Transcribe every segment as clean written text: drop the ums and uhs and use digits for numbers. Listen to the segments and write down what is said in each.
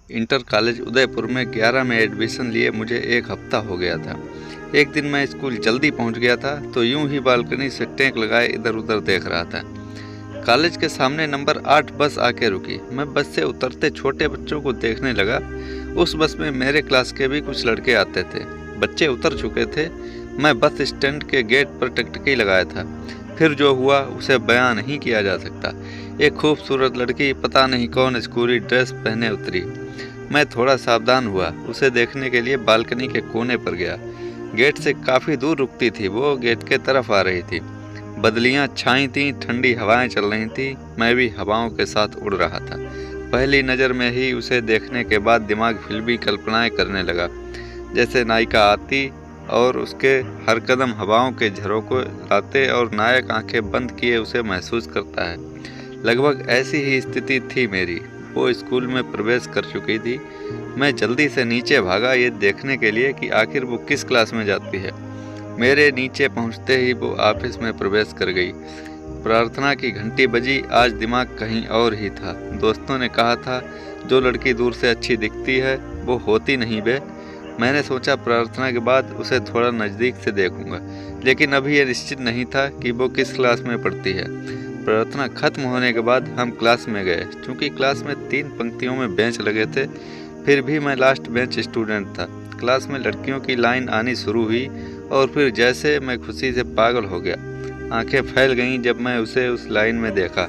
Inter college Udaipur में 11 में admission लिए मुझे एक हफ्ता हो गया था। एक दिन मैं स्कूल जल्दी पहुंच गया था तो यूं ही बालकनी से टेक लगाए इधर उधर देख रहा था। कॉलेज के सामने नंबर 8 बस आके रुकी। मैं बस से उतरते छोटे बच्चों को देखने लगा। उस बस में मेरे क्लास के भी कुछ लड़के आते थे। बच्चे उतर चुके थे। मैं बस स्टैंड के गेट पर टकटकी लगाया था। फिर जो हुआ उसे बयान नहीं किया जा सकता। एक खूबसूरत लड़की पता नहीं कौन स्कूली ड्रेस पहने उतरी। मैं थोड़ा सावधान हुआ। उसे देखने के लिए बालकनी के कोने पर गया। गेट से काफ़ी दूर रुकती थी। वो गेट के तरफ आ रही थी। बदलियां छाई थीं, ठंडी हवाएं चल रही थीं। मैं भी हवाओं के साथ उड़ रहा था। पहली नज़र में ही उसे देखने के बाद दिमाग फिल्मी कल्पनाएं करने लगा। जैसे नायिका आती और उसके हर कदम हवाओं के झरोखे लाते और नायक आंखें बंद किए उसे महसूस करता है। लगभग ऐसी ही स्थिति थी मेरी। वो स्कूल में प्रवेश कर चुकी थी। मैं जल्दी से नीचे भागा ये देखने के लिए कि आखिर वो किस क्लास में जाती है। मेरे नीचे पहुंचते ही वो ऑफिस में प्रवेश कर गई। प्रार्थना की घंटी बजी। आज दिमाग कहीं और ही था। दोस्तों ने कहा था जो लड़की दूर से अच्छी दिखती है वो होती नहीं बे। मैंने सोचा प्रार्थना के बाद उसे थोड़ा नज़दीक से देखूंगा, लेकिन अभी यह निश्चित नहीं था कि वो किस क्लास में पढ़ती है। प्रार्थना खत्म होने के बाद हम क्लास में गए। चूँकि क्लास में 3 पंक्तियों में बेंच लगे थे, फिर भी मैं लास्ट बेंच स्टूडेंट था। क्लास में लड़कियों की लाइन आनी शुरू हुई और फिर जैसे मैं खुशी से पागल हो गया। आंखें फैल गईं जब मैं उसे उस लाइन में देखा।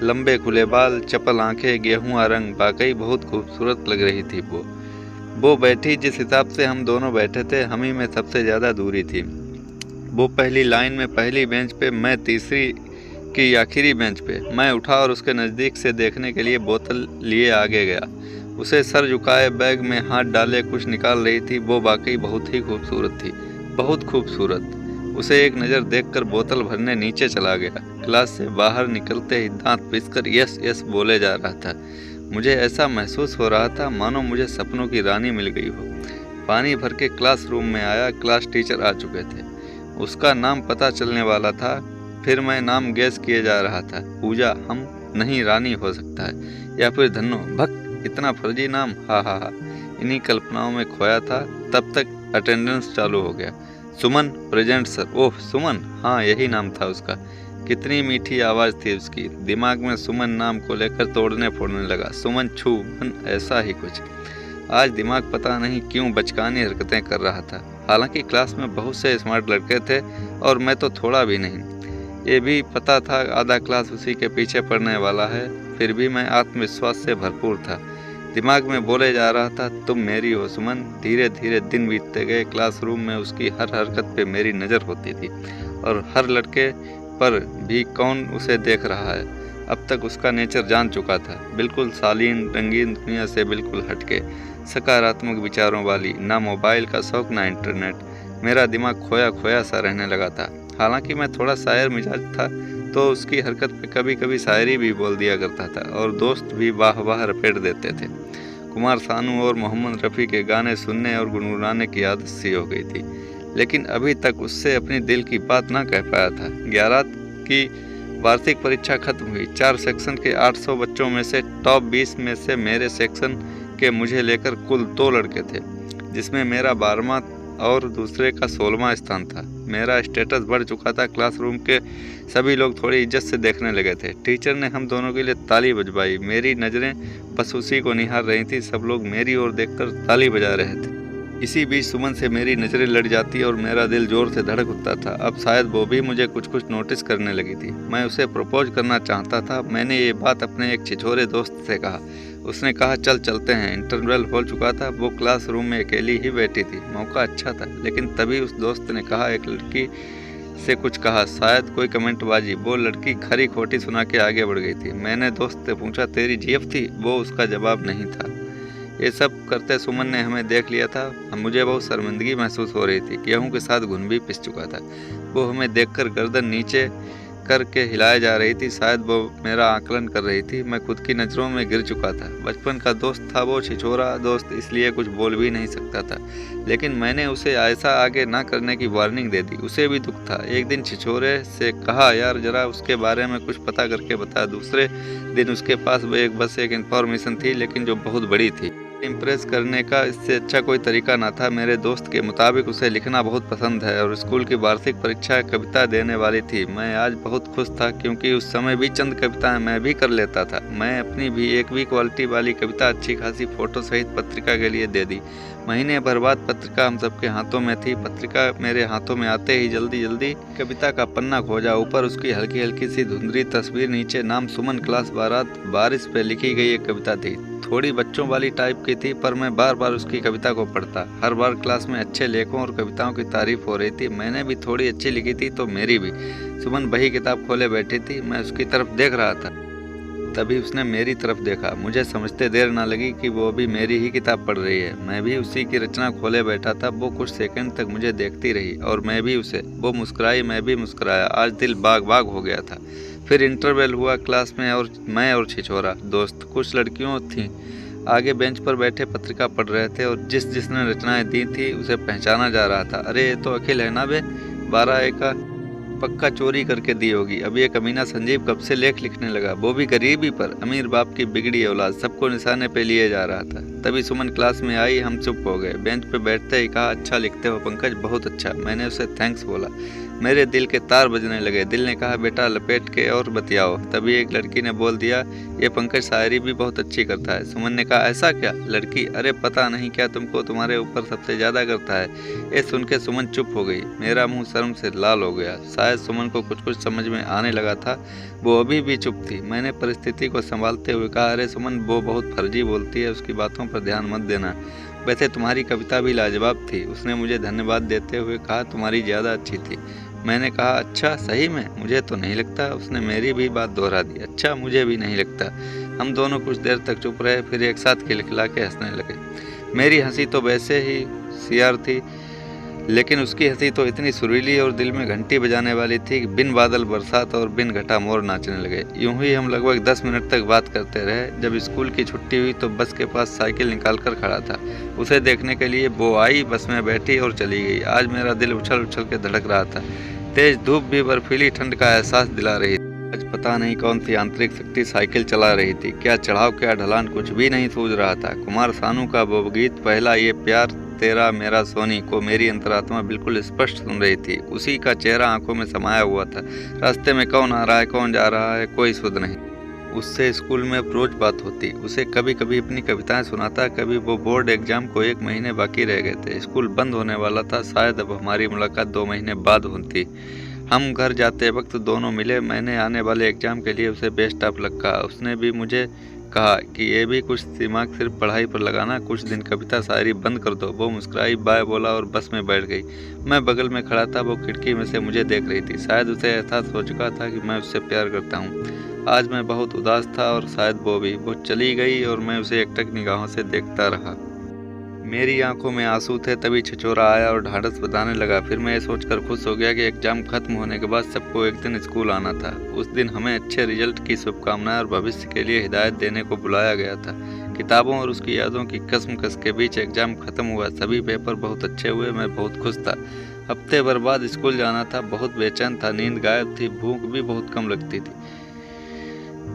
लंबे खुले बाल, चपल आंखें, गेहुआ रंग, वाकई बहुत खूबसूरत लग रही थी वो बैठी जिस हिसाब से हम दोनों बैठे थे, हम ही में सबसे ज़्यादा दूरी थी। वो पहली लाइन में पहली बेंच पे, मैं तीसरी की आखिरी बेंच पे। मैं उठा और उसके नज़दीक से देखने के लिए बोतल लिए आगे गया। उसे सर झुकाए बैग में हाथ डाले कुछ निकाल रही थी। वो वाकई बहुत ही खूबसूरत थी, बहुत खूबसूरत। उसे एक नज़र देखकर बोतल भरने नीचे चला गया। क्लास से बाहर निकलते ही दांत पिसकर यस यस बोले जा रहा था। मुझे ऐसा महसूस हो रहा था मानो मुझे सपनों की रानी मिल गई हो। पानी भर के क्लासरूम में आया। क्लास टीचर आ चुके थे। उसका नाम पता चलने वाला था। फिर मैं नाम गैस किए जा रहा था। पूजा, हम नहीं, रानी हो सकता है, या फिर धन्नो। भक, इतना फर्जी नाम। हा हा हा। इन्हीं कल्पनाओं में खोया था। तब तक अटेंडेंस चालू हो गया। सुमन, प्रेजेंट सर। ओह सुमन, हाँ यही नाम था उसका। कितनी मीठी आवाज़ थी उसकी। दिमाग में सुमन नाम को लेकर तोड़ने फोड़ने लगा। सुमन छू मन, ऐसा ही कुछ। आज दिमाग पता नहीं क्यों बचकानी हरकतें कर रहा था। हालांकि क्लास में बहुत से स्मार्ट लड़के थे और मैं तो थोड़ा भी नहीं। ये भी पता था आधा क्लास उसी के पीछे पड़ने वाला है। फिर भी मैं आत्मविश्वास से भरपूर था। दिमाग में बोले जा रहा था तुम मेरी हो सुमन। धीरे धीरे दिन बीतते गए। क्लासरूम में उसकी हर हरकत पे मेरी नज़र होती थी और हर लड़के पर भी कौन उसे देख रहा है। अब तक उसका नेचर जान चुका था। बिल्कुल शालीन, रंगीन दुनिया से बिल्कुल हटके, सकारात्मक विचारों वाली। ना मोबाइल का शौक, ना इंटरनेट। मेरा दिमाग खोया खोया सा रहने लगा था। हालांकि मैं थोड़ा शायर मिजाज था तो उसकी हरकत पे कभी कभी शायरी भी बोल दिया करता था और दोस्त भी वाह वाह रपेट देते थे। कुमार सानू और मोहम्मद रफ़ी के गाने सुनने और गुनगुनाने की आदत सी हो गई थी, लेकिन अभी तक उससे अपनी दिल की बात ना कह पाया था। 11 की वार्षिक परीक्षा खत्म हुई। 4 सेक्शन के 800 बच्चों में से टॉप 20 में से मेरे सेक्शन के मुझे लेकर कुल 2 लड़के थे, जिसमें मेरा 12वां और दूसरे का 16वां स्थान था। मेरा स्टेटस बढ़ चुका था। क्लासरूम के सभी लोग थोड़ी इज्जत से देखने लगे थे। टीचर ने हम दोनों के लिए ताली बजवाई। मेरी नज़रें बस उसी को निहार रही थी। सब लोग मेरी ओर देखकर ताली बजा रहे थे। इसी बीच सुमन से मेरी नज़रें लड़ जाती और मेरा दिल जोर से धड़क उठता था। अब शायद वो भी मुझे कुछ कुछ नोटिस करने लगी थी। मैं उसे प्रपोज करना चाहता था। मैंने ये बात अपने एक छिछोरे दोस्त से कहा। उसने कहा चल चलते हैं। इंटरवल हो चुका था। वो क्लासरूम में अकेली ही बैठी थी। मौका अच्छा था, लेकिन तभी उस दोस्त ने कहा, एक लड़की से कुछ कहा, शायद कोई कमेंटबाजी। वो लड़की खरी खोटी सुना के आगे बढ़ गई थी। मैंने दोस्त से पूछा तेरी जीएफ थी? वो उसका जवाब नहीं था। ये सब करते सुमन ने हमें देख लिया था। मुझे बहुत शर्मिंदगी महसूस हो रही थी। गेहूं के साथ घुन भी पिस चुका था। वो हमें देखकर गर्दन नीचे करके हिलाए जा रही थी। शायद वो मेरा आकलन कर रही थी। मैं खुद की नज़रों में गिर चुका था। बचपन का दोस्त था वो, छिछोरा दोस्त, इसलिए कुछ बोल भी नहीं सकता था। लेकिन मैंने उसे ऐसा आगे ना करने की वार्निंग दे दी। उसे भी दुख था। एक दिन छिछोरे से कहा, यार जरा उसके बारे में कुछ पता करके बता। दूसरे दिन उसके पास बस एक इन्फॉर्मेशन थी, लेकिन जो बहुत बड़ी थी। इम्प्रेस करने का इससे अच्छा कोई तरीका ना था। मेरे दोस्त के मुताबिक उसे लिखना बहुत पसंद है और स्कूल की वार्षिक परीक्षा कविता देने वाली थी। मैं आज बहुत खुश था क्योंकि उस समय भी चंद कविताएं मैं भी कर लेता था। मैं अपनी भी एक भी क्वालिटी वाली कविता अच्छी खासी फोटो सहित पत्रिका के लिए दे दी। महीने भर बाद पत्रिका हम सबके हाथों में थी। पत्रिका मेरे हाथों में आते ही जल्दी जल्दी कविता का पन्ना खोजा। ऊपर उसकी हल्की हल्की सी धुंधली तस्वीर, नीचे नाम सुमन, क्लास 12, बारिश पे लिखी गई एक कविता थी। थोड़ी बच्चों वाली टाइप की थी, पर मैं बार बार उसकी कविता को पढ़ता। हर बार क्लास में अच्छे लेखों और कविताओं की तारीफ हो रही थी। मैंने भी थोड़ी अच्छी लिखी थी तो मेरी भी। सुमन बही किताब खोले बैठी थी, मैं उसकी तरफ देख रहा था। तभी उसने मेरी तरफ देखा। मुझे समझते देर ना लगी कि वो भी मेरी ही किताब पढ़ रही है। मैं भी उसी की रचना खोले बैठा था। वो कुछ सेकंड तक मुझे देखती रही और मैं भी उसे। वो मुस्कुराई, मैं भी मुस्कुराया। आज दिल बाग बाग हो गया था। फिर इंटरवल हुआ क्लास में और मैं और छिछोरा दोस्त, कुछ लड़कियों थीं, आगे बेंच पर बैठे पत्रिका पढ़ रहे थे और जिसने रचनाएं दी थी उसे पहचाना जा रहा था। अरे ये तो अखिल है ना बे, 12A का, पक्का चोरी करके दी होगी। अब ये कमीना संजीव कब से लेख लिखने लगा, वो भी गरीबी पर, अमीर बाप की बिगड़ी औलाद, सबको निशाने पे लिए जा रहा था। तभी सुमन क्लास में आई। हम चुप हो गए। बेंच पे बैठते ही कहा, अच्छा लिखते हो पंकज, बहुत अच्छा। मैंने उसे थैंक्स बोला। मेरे दिल के तार बजने लगे। दिल ने कहा, बेटा लपेट के और बतियाओ। तभी एक लड़की ने बोल दिया, ये पंकज शायरी भी बहुत अच्छी करता है। सुमन ने कहा, ऐसा क्या? लड़की, अरे पता नहीं क्या तुमको, तुम्हारे ऊपर सबसे ज्यादा करता है। ये सुन के सुमन चुप हो गई। मेरा मुंह शर्म से लाल हो गया। शायद सुमन को कुछ कुछ समझ में आने लगा था। वो अभी भी चुप थी। मैंने परिस्थिति को संभालते हुए कहा, अरे सुमन, वो बहुत फर्जी बोलती है, उसकी बातों पर ध्यान मत देना। वैसे तुम्हारी कविता भी लाजवाब थी। उसने मुझे धन्यवाद देते हुए कहा, तुम्हारी ज़्यादा अच्छी थी। मैंने कहा, अच्छा सही में? मुझे तो नहीं लगता। उसने मेरी भी बात दोहरा दी, अच्छा मुझे भी नहीं लगता। हम दोनों कुछ देर तक चुप रहे, फिर एक साथ खिलखिला के हंसने लगे। मेरी हंसी तो वैसे ही सियार थी, लेकिन उसकी हंसी तो इतनी सुरीली और दिल में घंटी बजाने वाली थी कि बिन बादल बरसात और बिन घटा मोर नाचने लगे। यूं ही हम लगभग 10 मिनट तक बात करते रहे। जब स्कूल की छुट्टी हुई तो बस के पास साइकिल निकाल कर खड़ा था। उसे देखने के लिए वो आई, बस में बैठी और चली गई। आज मेरा दिल उछल उछल के धड़क रहा था। तेज धूप भी बर्फीली ठंड का एहसास दिला रही थी। आज पता नहीं कौन सी आंतरिक शक्ति साइकिल चला रही थी। क्या चढ़ाव, क्या ढलान, कुछ भी नहीं सूझ रहा था। कुमार सानू का वो गीत, पहला ये प्यार तेरा मेरा सोनी, को मेरी अंतरात्मा बिल्कुल स्पष्ट सुन रही थी। उसी का चेहरा आंखों में समाया हुआ था। रास्ते में कौन आ रहा है, कौन जा रहा है, कोई सुध नहीं। उससे स्कूल में रोज बात होती। उसे कभी कभी अपनी कविताएं सुनाता। कभी वो बोर्ड एग्जाम को 1 महीने बाकी रह गए थे। स्कूल बंद होने वाला था। शायद अब हमारी मुलाकात 2 महीने बाद होती। हम घर जाते वक्त दोनों मिले। मैंने आने वाले एग्जाम के लिए उसे बेस्ट ऑफ लक कहा। उसने भी मुझे कहा कि ये भी कुछ दिमाग सिर्फ पढ़ाई पर लगाना, कुछ दिन कविता शायरी बंद कर दो। वो मुस्कुराई, बाय बोला और बस में बैठ गई। मैं बगल में खड़ा था। वो खिड़की में से मुझे देख रही थी। शायद उसे एहसास हो चुका था कि मैं उससे प्यार करता हूँ। आज मैं बहुत उदास था और शायद वो भी। वो चली गई और मैं उसे एकटक निगाहों से देखता रहा। मेरी आंखों में आंसू थे। तभी छिछोरा आया और ढाढ़स बंधाने लगा। फिर मैं ये सोचकर खुश हो गया कि एग्जाम खत्म होने के बाद सबको एक दिन स्कूल आना था। उस दिन हमें अच्छे रिजल्ट की शुभकामनाएं और भविष्य के लिए हिदायत देने को बुलाया गया था। किताबों और उसकी यादों की कसमकस के बीच एग्जाम खत्म हुआ। सभी पेपर बहुत अच्छे हुए। मैं बहुत खुश था। हफ्ते भर बाद स्कूल जाना था। बहुत बेचैन था। नींद गायब थी। भूख भी बहुत कम लगती थी।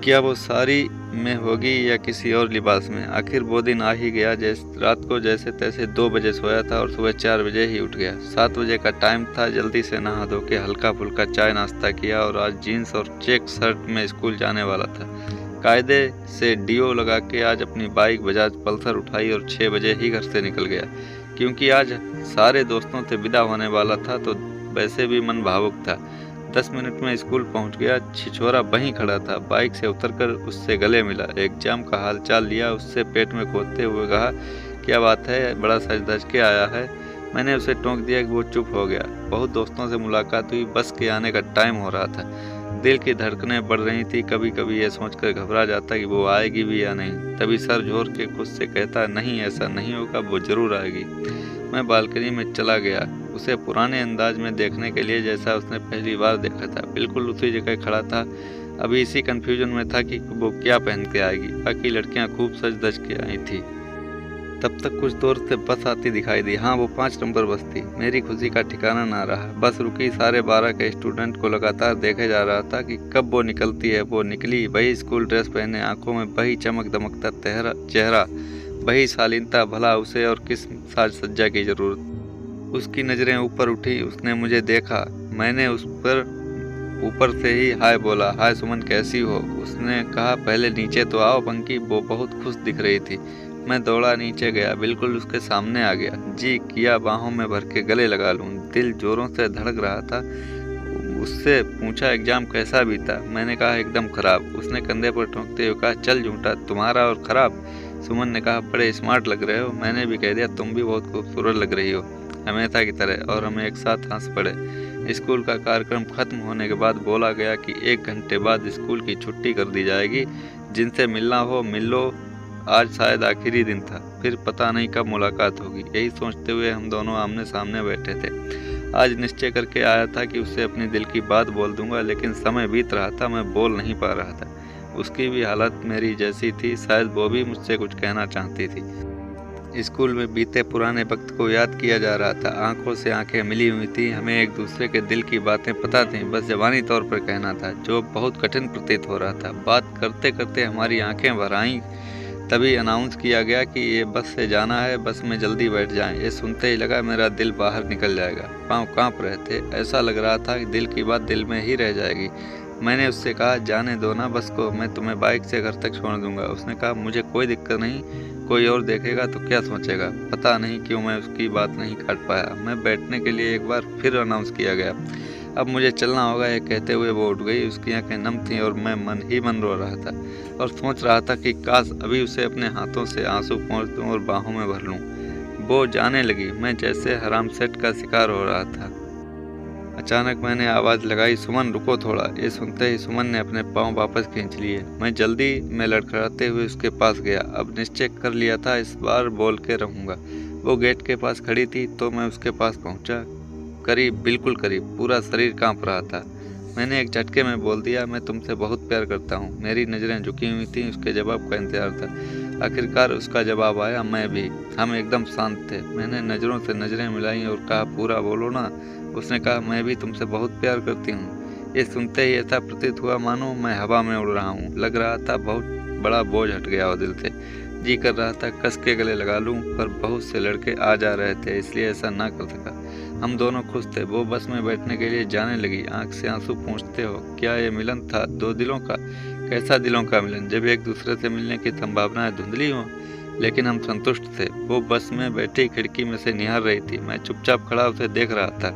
क्या वो साड़ी में होगी या किसी और लिबास में? आखिर वो दिन आ ही गया। रात को जैसे तैसे 2 बजे सोया था और सुबह 4 बजे ही उठ गया। 7 बजे का टाइम था। जल्दी से नहा धो के हल्का फुल्का चाय नाश्ता किया और आज जीन्स और चेक शर्ट में स्कूल जाने वाला था। कायदे से डीओ लगा के आज अपनी बाइक बजाज पल्सर उठाई और 6 बजे ही घर से निकल गया। क्योंकि आज सारे दोस्तों से विदा होने वाला था तो वैसे भी मन भावुक था। 10 मिनट में स्कूल पहुंच गया। छिछोरा वहीं खड़ा था। बाइक से उतरकर उससे गले मिला। एग्जाम का हालचाल लिया। उससे पेट में खोदते हुए कहा, क्या बात है, बड़ा सज धज के आया है? मैंने उसे टोक दिया कि वो चुप हो गया। बहुत दोस्तों से मुलाकात हुई। बस के आने का टाइम हो रहा था। दिल की धड़कनें बढ़ रही थी। कभी कभी ये सोचकर घबरा जाता कि वो आएगी भी या नहीं। तभी सर जोर के खुद से कहता, नहीं ऐसा नहीं होगा, वो जरूर आएगी। मैं बालकनी में चला गया, उसे पुराने अंदाज में देखने के लिए, जैसा उसने पहली बार देखा था। बिल्कुल उसी जगह खड़ा था। अभी इसी कंफ्यूजन में था कि वो क्या पहन के आएगी। बाकी लड़कियां खूब सज धज के आई थी। तब तक कुछ दूर से बस आती दिखाई दी। हाँ, वो 5 नंबर बस थी। मेरी खुशी का ठिकाना ना रहा। बस रुकी। 12:30 के स्टूडेंट को लगातार देखे जा रहा था कि कब वो निकलती है। वो निकली। वही स्कूल ड्रेस पहने, आंखों में वही चमक दमकता चेहरा, वही शालीनता, भला उसे और किस साज सज्जा की जरूरत। उसकी नज़रें ऊपर उठी, उसने मुझे देखा। मैंने उस पर ऊपर से ही हाय बोला, हाय सुमन, कैसी हो। उसने कहा, पहले नीचे तो आओ पंकी। वो बहुत खुश दिख रही थी। मैं दौड़ा नीचे गया, बिल्कुल उसके सामने आ गया। जी किया बाहों में भर के गले लगा लूं। दिल जोरों से धड़क रहा था। उससे पूछा, एग्जाम कैसा बीता। मैंने कहा, एकदम खराब। उसने कंधे पर ठोंकते हुए कहा, चल झूठा, तुम्हारा और खराब। सुमन ने कहा, बड़े स्मार्ट लग रहे हो। मैंने भी कह दिया, तुम भी बहुत खूबसूरत लग रही हो, हमेशा की तरह। और हम एक साथ हंस पड़े। स्कूल का कार्यक्रम खत्म होने के बाद बोला गया कि 1 घंटे बाद स्कूल की छुट्टी कर दी जाएगी। जिनसे मिलना हो मिल लो। आज शायद आखिरी दिन था, फिर पता नहीं कब मुलाकात होगी। यही सोचते हुए हम दोनों आमने सामने बैठे थे। आज निश्चय करके आया था कि उससे अपनी दिल की बात बोल दूंगा, लेकिन समय बीत रहा था, मैं बोल नहीं पा रहा था। उसकी भी हालत मेरी जैसी थी, शायद वो भी मुझसे कुछ कहना चाहती थी। स्कूल में बीते पुराने वक्त को याद किया जा रहा था। आंखों से आंखें मिली हुई थी, हमें एक दूसरे के दिल की बातें पता थीं, बस ज़बानी तौर पर कहना था, जो बहुत कठिन प्रतीत हो रहा था। बात करते करते हमारी आंखें भर आईं। तभी अनाउंस किया गया कि ये बस से जाना है, बस में जल्दी बैठ जाएं। ये सुनते ही लगा मेरा दिल बाहर निकल जाएगा। पाँव काँप रहे थे, ऐसा लग रहा था कि दिल की बात दिल में ही रह जाएगी। मैंने उससे कहा, जाने दो ना बस को, मैं तुम्हें बाइक से घर तक छोड़ दूंगा। उसने कहा, मुझे कोई दिक्कत नहीं, कोई और देखेगा तो क्या सोचेगा। पता नहीं क्यों मैं उसकी बात नहीं काट पाया। मैं बैठने के लिए एक बार फिर अनाउंस किया गया। अब मुझे चलना होगा, ये कहते हुए वो उठ गई। उसकी आंखें नम थीं और मैं मन ही मन रो रहा था और सोच रहा था कि काश अभी उसे अपने हाथों से आंसू पोंछ दूं और बाहों में भर लूं। वो जाने लगी, मैं जैसे हराम सेट का शिकार हो रहा था। अचानक मैंने आवाज़ लगाई, सुमन रुको थोड़ा। ये सुनते ही सुमन ने अपने पाँव वापस खींच लिए। मैं जल्दी में लड़खड़ाते हुए उसके पास गया। अब निश्चय कर लिया था, इस बार बोल के रहूँगा। वो गेट के पास खड़ी थी तो मैं उसके पास पहुँचा। करीब, बिल्कुल करीब, पूरा शरीर कांप रहा था। मैंने एक झटके में बोल दिया, मैं तुमसे बहुत प्यार करता हूँ। मेरी नज़रें झुकी हुई थीं, उसके जवाब का इंतजार था। आखिरकार उसका जवाब आया, मैं भी। हम एकदम शांत थे। मैंने नज़रों से नज़रें मिलाई और कहा, पूरा बोलो ना। उसने कहा, मैं भी तुमसे बहुत प्यार करती हूँ। ये सुनते ही ऐसा प्रतीत हुआ मानो मैं हवा में उड़ रहा हूँ। लग रहा था बहुत बड़ा बोझ हट गया हो दिल से। जी कर रहा था कस के गले लगा लूं, पर बहुत से लड़के आ जा रहे थे, इसलिए ऐसा ना कर सका। हम दोनों खुश थे। वो बस में बैठने के लिए जाने लगी। आंख से आंसू पोंछते हो, क्या ये मिलन था दो दिलों का? कैसा दिलों का मिलन, जब एक दूसरे से मिलने की संभावनाएं धुंधली हों। लेकिन हम संतुष्ट थे। वो बस में बैठी खिड़की में से निहार रही थी। मैं चुपचाप खड़ा उसे देख रहा था।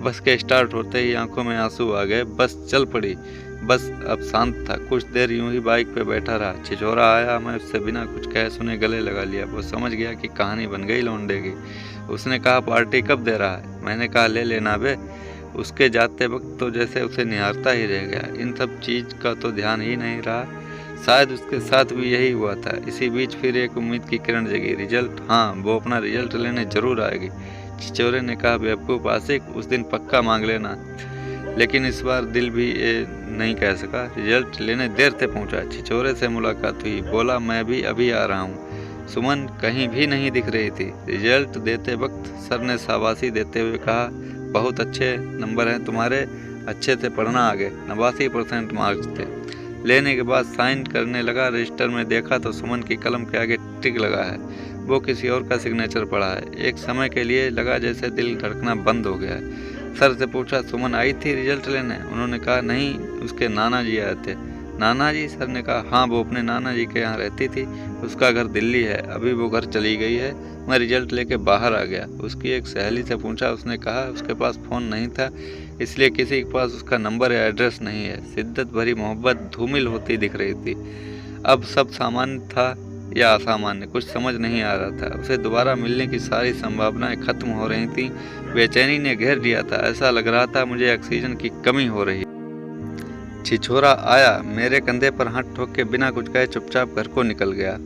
बस के स्टार्ट होते ही आंखों में आंसू आ गए। बस चल पड़ी। बस अब शांत था। कुछ देर यूं ही बाइक पे बैठा रहा। छिछोरा आया, मैं उससे बिना कुछ कहे सुने गले लगा लिया। वो समझ गया कि कहानी बन गई लौंडे की। उसने कहा, पार्टी कब दे रहा है? मैंने कहा, ले लेना बे। उसके जाते वक्त तो जैसे उसे निहारता ही रह गया। इन सब चीज़ का तो ध्यान ही नहीं रहा। शायद उसके साथ भी यही हुआ था। इसी बीच फिर एक उम्मीद की किरण जगी। रिजल्ट, हाँ, वो अपना रिजल्ट लेने जरूर आएगी। छिछोरे ने कहा, बेवकूफ़ आशिक, उस दिन पक्का मांग लेना। लेकिन इस बार दिल भी ये नहीं कह सका। रिजल्ट लेने देर से पहुंचा। छिछोरे से मुलाकात हुई। बोला, मैं भी अभी आ रहा हूँ। सुमन कहीं भी नहीं दिख रही थी। रिजल्ट देते वक्त सर ने शाबाशी देते हुए कहा, बहुत अच्छे नंबर हैं तुम्हारे, अच्छे से पढ़ना आगे। 89% मार्क्स थे। लेने के बाद साइन करने लगा। रजिस्टर में देखा तो सुमन की कलम के आगे टिक लगा है। वो किसी और का सिग्नेचर पड़ा है। एक समय के लिए लगा जैसे दिल धड़कना बंद हो गया है। सर से पूछा, सुमन आई थी रिजल्ट लेने? उन्होंने कहा, नहीं, उसके नाना जी आए थे। नाना जी? सर ने कहा, हाँ, वो अपने नाना जी के यहाँ रहती थी। उसका घर दिल्ली है, अभी वो घर चली गई है। मैं रिजल्ट लेके बाहर आ गया। उसकी एक सहेली से पूछा, उसने कहा उसके पास फ़ोन नहीं था, इसलिए किसी के पास उसका नंबर या एड्रेस नहीं है। शिद्दत भरी मोहब्बत धूमिल होती दिख रही थी। अब सब सामान्य था या असामान्य, कुछ समझ नहीं आ रहा था। उसे दोबारा मिलने की सारी संभावनाएं खत्म हो रही थीं। बेचैनी ने घेर लिया था। ऐसा लग रहा था मुझे ऑक्सीजन की कमी हो रही। छिछोरा आया, मेरे कंधे पर हाथ ठोक के बिना कुछ कहे चुपचाप घर को निकल गया।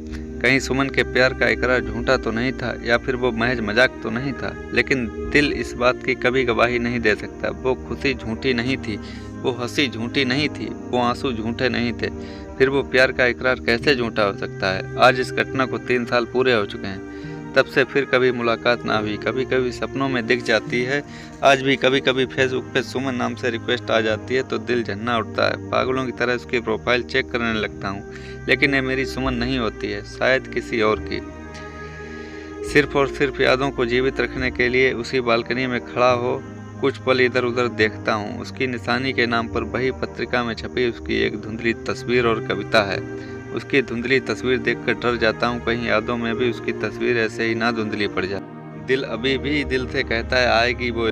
कहीं सुमन के प्यार का इकरार झूठा तो नहीं था, या फिर वो महज मजाक तो नहीं था। लेकिन दिल इस बात की कभी गवाही नहीं दे सकता। वो खुशी झूठी नहीं थी, वो हंसी झूठी नहीं थी, वो आंसू झूठे नहीं थे। फिर वो प्यार का इकरार कैसे झूठा हो सकता है? आज इस घटना को 3 साल पूरे हो चुके हैं। तब से फिर कभी मुलाकात ना हुई। कभी कभी सपनों में दिख जाती है। आज भी कभी कभी फेसबुक पे सुमन नाम से रिक्वेस्ट आ जाती है तो दिल झन्ना उठता है। पागलों की तरह उसकी प्रोफाइल चेक करने लगता हूँ, लेकिन ये मेरी सुमन नहीं होती है, शायद किसी और की। सिर्फ और सिर्फ यादों को जीवित रखने के लिए उसी बालकनी में खड़ा हो कुछ पल इधर उधर देखता हूँ। उसकी निशानी के नाम पर वही पत्रिका में छपी उसकी एक धुंधली तस्वीर और कविता है। उसकी धुंधली तस्वीर देखकर डर जाता हूँ, कहीं यादों में भी उसकी तस्वीर ऐसे ही ना धुंधली पड़ जाए। दिल अभी भी दिल से कहता है आएगी वो